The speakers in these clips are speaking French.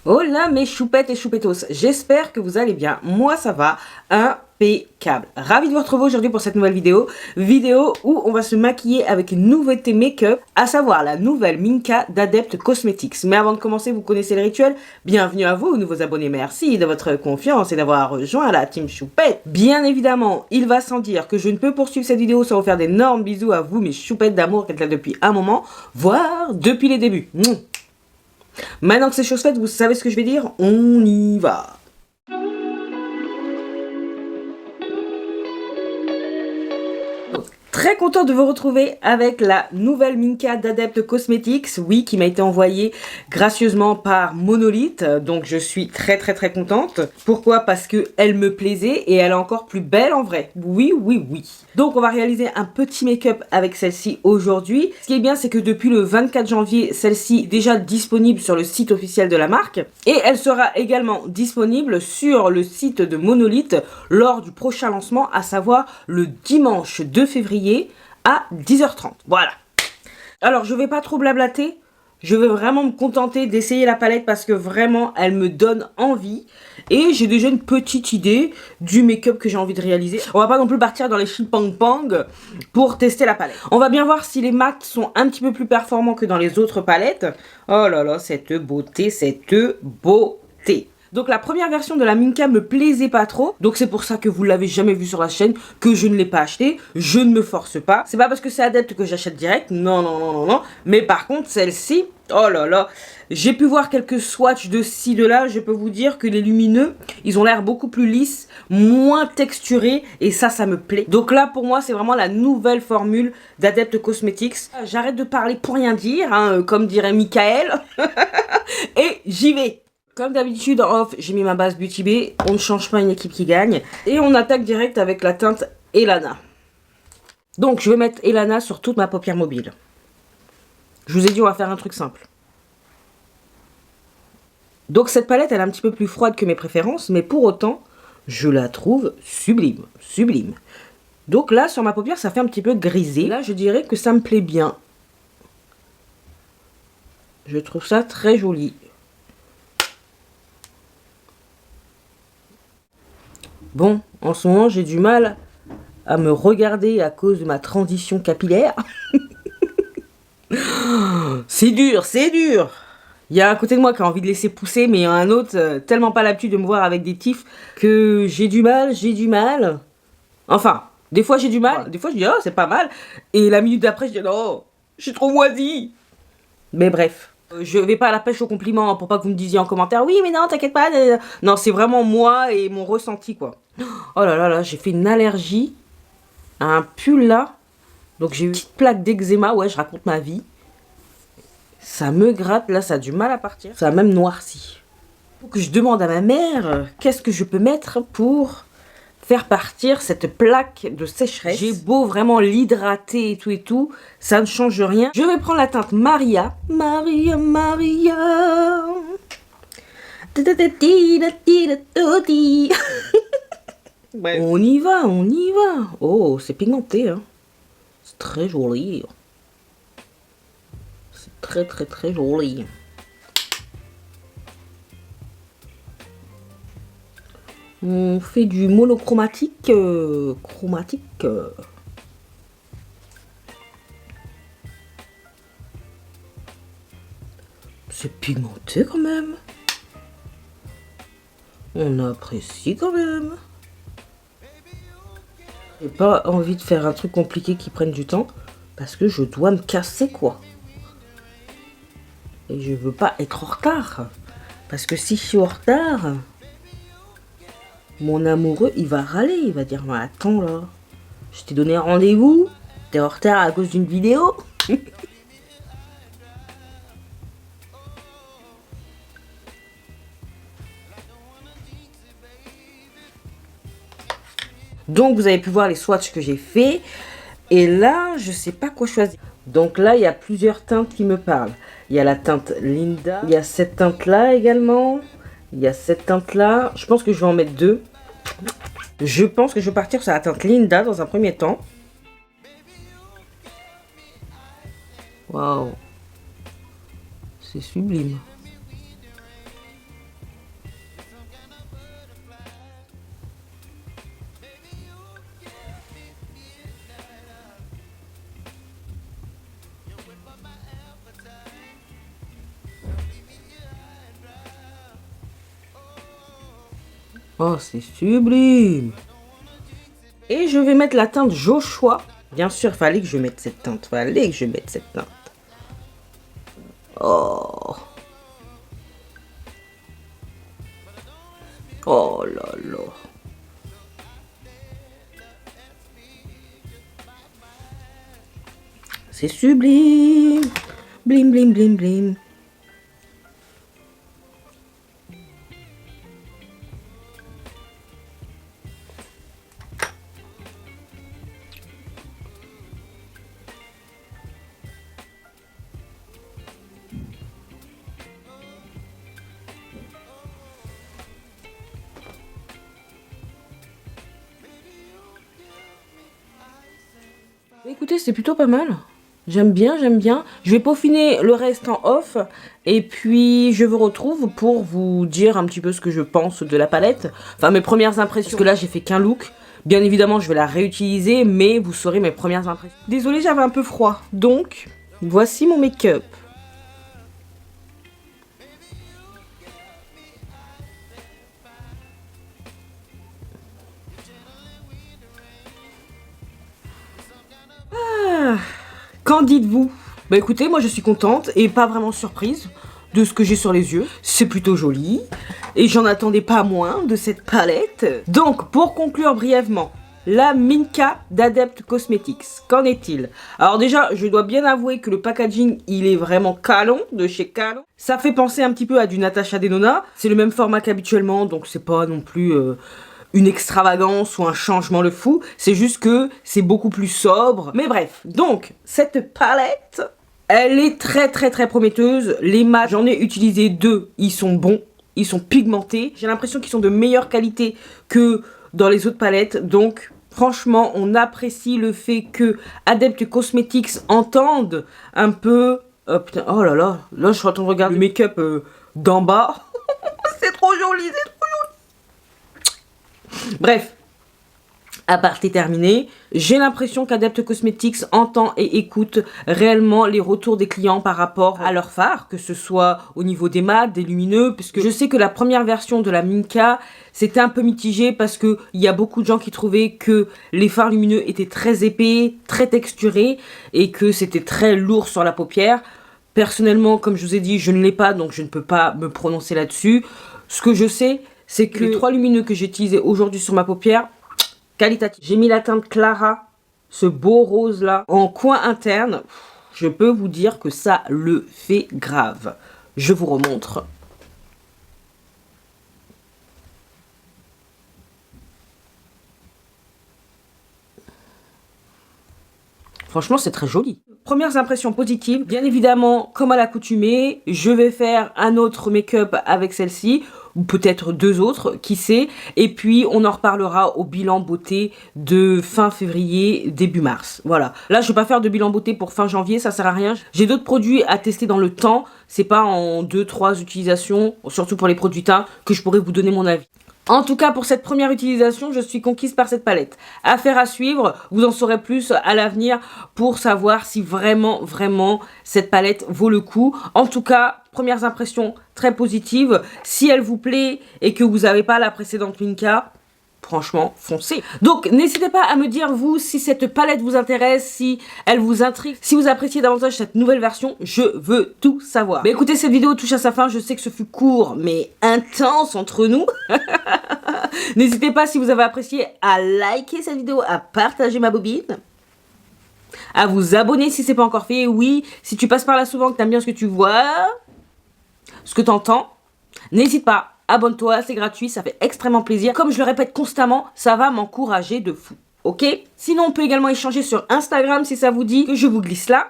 Hola mes choupettes et choupettos, j'espère que vous allez bien, moi ça va, impeccable. Ravi de vous retrouver aujourd'hui pour cette nouvelle vidéo où on va se maquiller avec une nouveauté make-up, à savoir la nouvelle Minka d'Adept Cosmetics. Mais avant de commencer, vous connaissez le rituel, bienvenue à vous nouveaux abonnés, merci de votre confiance et d'avoir rejoint la team choupette. Bien évidemment, il va sans dire que je ne peux poursuivre cette vidéo sans vous faire d'énormes bisous à vous mes choupettes d'amour qui êtes là depuis un moment, voire depuis les débuts. Maintenant que c'est chose faite, vous savez ce que je vais dire, on y va. Très content de vous retrouver avec la nouvelle Minka d'Adept Cosmetics, oui, qui m'a été envoyée gracieusement par Monolith, donc je suis très contente. Pourquoi? Parce que elle me plaisait et elle est encore plus belle en vrai. Oui. Donc on va réaliser un petit make-up avec celle-ci aujourd'hui. Ce qui est bien, c'est que depuis le 24 janvier, celle-ci est déjà disponible sur le site officiel de la marque et elle sera également disponible sur le site de Monolith lors du prochain lancement, à savoir le dimanche 2 février à 10h30. Voilà. Alors, je vais pas trop blablater. Je vais vraiment me contenter d'essayer la palette parce que vraiment, elle me donne envie. Et j'ai déjà une petite idée du make-up que j'ai envie de réaliser. On va pas non plus partir dans les chipang-pang pour tester la palette. On va bien voir si les mats sont un petit peu plus performants que dans les autres palettes. Oh là là, cette beauté, cette beauté. Donc la première version de la Minka me plaisait pas trop. Donc c'est pour ça que vous l'avez jamais vu sur la chaîne, que je ne l'ai pas acheté. Je ne me force pas. C'est pas parce que c'est Adept que j'achète direct. Non. Mais par contre, celle-ci, oh là là. J'ai pu voir quelques swatchs de ci, de là. Je peux vous dire que les lumineux, ils ont l'air beaucoup plus lisses, moins texturés. Et ça me plaît. Donc là, pour moi, c'est vraiment la nouvelle formule d'Adept Cosmetics. J'arrête de parler pour rien dire, hein, comme dirait Michael. Et j'y vais. Comme d'habitude, en off, j'ai mis ma base Beauty Bay. On ne change pas une équipe qui gagne. Et on attaque direct avec la teinte Elana. Donc, je vais mettre Elana sur toute ma paupière mobile. Je vous ai dit, on va faire un truc simple. Donc, cette palette, elle est un petit peu plus froide que mes préférences. Mais pour autant, je la trouve sublime. Sublime. Donc là, sur ma paupière, ça fait un petit peu grisé. Là, je dirais que ça me plaît bien. Je trouve ça très joli. Bon, en ce moment, j'ai du mal à me regarder à cause de ma transition capillaire. C'est dur. Il y a un côté de moi qui a envie de laisser pousser, mais il y a un autre, tellement pas l'habitude de me voir avec des tifs, que j'ai du mal. Enfin, des fois j'ai du mal, des fois je dis, oh, c'est pas mal. Et la minute d'après, je dis, non, je suis trop moisie. Mais bref. Je vais pas à la pêche aux compliments pour pas que vous me disiez en commentaire oui mais non t'inquiète pas, non c'est vraiment moi et mon ressenti quoi. Oh là, j'ai fait une allergie à un pull là, donc j'ai eu une petite plaque d'eczéma, ouais je raconte ma vie, ça me gratte là, ça a du mal à partir, ça a même noirci. Faut que je demande à ma mère qu'est-ce que je peux mettre pour faire partir cette plaque de sécheresse. J'ai beau vraiment l'hydrater et tout, ça ne change rien. Je vais prendre la teinte Maria. Maria. Ouais. On y va. Oh, c'est pigmenté, hein. C'est très joli. C'est très joli. On fait du monochromatique, chromatique. C'est pigmenté quand même. On apprécie quand même. J'ai pas envie de faire un truc compliqué qui prenne du temps parce que je dois me casser quoi. Et je veux pas être en retard. Parce que si je suis en retard, mon amoureux, il va râler, il va dire, mais attends là, je t'ai donné rendez-vous, t'es en retard à cause d'une vidéo. Donc vous avez pu voir les swatchs que j'ai fait. Et là, je sais pas quoi choisir. Donc là, il y a plusieurs teintes qui me parlent. Il y a la teinte Linda, il y a cette teinte là également. Il y a cette teinte là, je pense que je vais en mettre deux. Je pense que je vais partir sur la teinte Linda dans un premier temps. Waouh, c'est sublime. Oh, c'est sublime. Et je vais mettre la teinte Joshua. Bien sûr, fallait que je mette cette teinte. Fallait que je mette cette teinte. Oh. Oh là là. C'est sublime. Blim, blim, blim, blim. Écoutez, c'est plutôt pas mal. J'aime bien, j'aime bien. Je vais peaufiner le reste en off. Et puis, je vous retrouve pour vous dire un petit peu ce que je pense de la palette. Enfin, mes premières impressions. Parce que là, j'ai fait qu'un look. Bien évidemment, je vais la réutiliser, mais vous saurez mes premières impressions. Désolée, j'avais un peu froid. Donc, voici mon make-up. Qu'en dites-vous? Bah écoutez, moi je suis contente et pas vraiment surprise de ce que j'ai sur les yeux. C'est plutôt joli et j'en attendais pas moins de cette palette. Donc pour conclure brièvement, la Minka d'Adept Cosmetics, qu'en est-il? Alors déjà, je dois bien avouer que le packaging, il est vraiment Calon, de chez Calon. Ça fait penser un petit peu à du Natasha Denona. C'est le même format qu'habituellement, donc c'est pas non plus... une extravagance ou un changement de fou, c'est juste que c'est beaucoup plus sobre. Mais bref, donc, cette palette, elle est très prometteuse. Les mats, j'en ai utilisé 2, ils sont bons, ils sont pigmentés. J'ai l'impression qu'ils sont de meilleure qualité que dans les autres palettes, donc... Franchement, on apprécie le fait que Adept Cosmetics entende un peu... Oh putain, oh là là, là je suis en train de regarder le make-up d'en bas. C'est trop joli, c'est trop... Bref, aparté terminé, j'ai l'impression qu'Adept Cosmetics entend et écoute réellement les retours des clients par rapport à leurs fards, que ce soit au niveau des mats, des lumineux, puisque je sais que la première version de la Minka, c'était un peu mitigé parce qu'il y a beaucoup de gens qui trouvaient que les fards lumineux étaient très épais, très texturés, et que c'était très lourd sur la paupière. Personnellement, comme je vous ai dit, je ne l'ai pas, donc je ne peux pas me prononcer là-dessus. Ce que je sais, c'est que les 3 lumineux que j'ai utilisés aujourd'hui sur ma paupière, qualitatif. J'ai mis la teinte Clara, ce beau rose là, en coin interne. Je peux vous dire que ça le fait grave. Je vous remontre. Franchement, c'est très joli. Premières impressions positives. Bien évidemment, comme à l'accoutumée, je vais faire un autre make-up avec celle-ci, ou peut-être 2 autres, qui sait. Et puis, on en reparlera au bilan beauté de fin février, début mars. Voilà. Là, je ne vais pas faire de bilan beauté pour fin janvier, ça sert à rien. J'ai d'autres produits à tester dans le temps. C'est pas en 2-3 utilisations, surtout pour les produits teints, que je pourrais vous donner mon avis. En tout cas, pour cette première utilisation, je suis conquise par cette palette. Affaire à suivre, vous en saurez plus à l'avenir pour savoir si vraiment cette palette vaut le coup. En tout cas, premières impressions très positives. Si elle vous plaît et que vous n'avez pas la précédente Minka, franchement, foncez. Donc, n'hésitez pas à me dire, vous, si cette palette vous intéresse, si elle vous intrigue, si vous appréciez davantage cette nouvelle version, je veux tout savoir. Mais écoutez, cette vidéo touche à sa fin. Je sais que ce fut court, mais intense entre nous. N'hésitez pas, si vous avez apprécié, à liker cette vidéo, à partager ma bobine, à vous abonner si ce n'est pas encore fait. Oui, si tu passes par là souvent, que tu aimes bien ce que tu vois, ce que tu entends, n'hésite pas. Abonne-toi, c'est gratuit, ça fait extrêmement plaisir. Comme je le répète constamment, ça va m'encourager de fou, ok? Sinon, on peut également échanger sur Instagram si ça vous dit que je vous glisse là.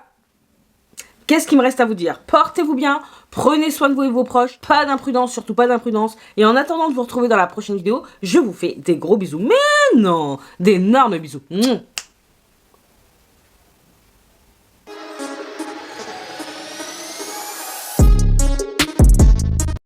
Qu'est-ce qu'il me reste à vous dire? Portez-vous bien, prenez soin de vous et de vos proches, pas d'imprudence, surtout pas d'imprudence. Et en attendant de vous retrouver dans la prochaine vidéo, je vous fais des gros bisous. Mais non, d'énormes bisous.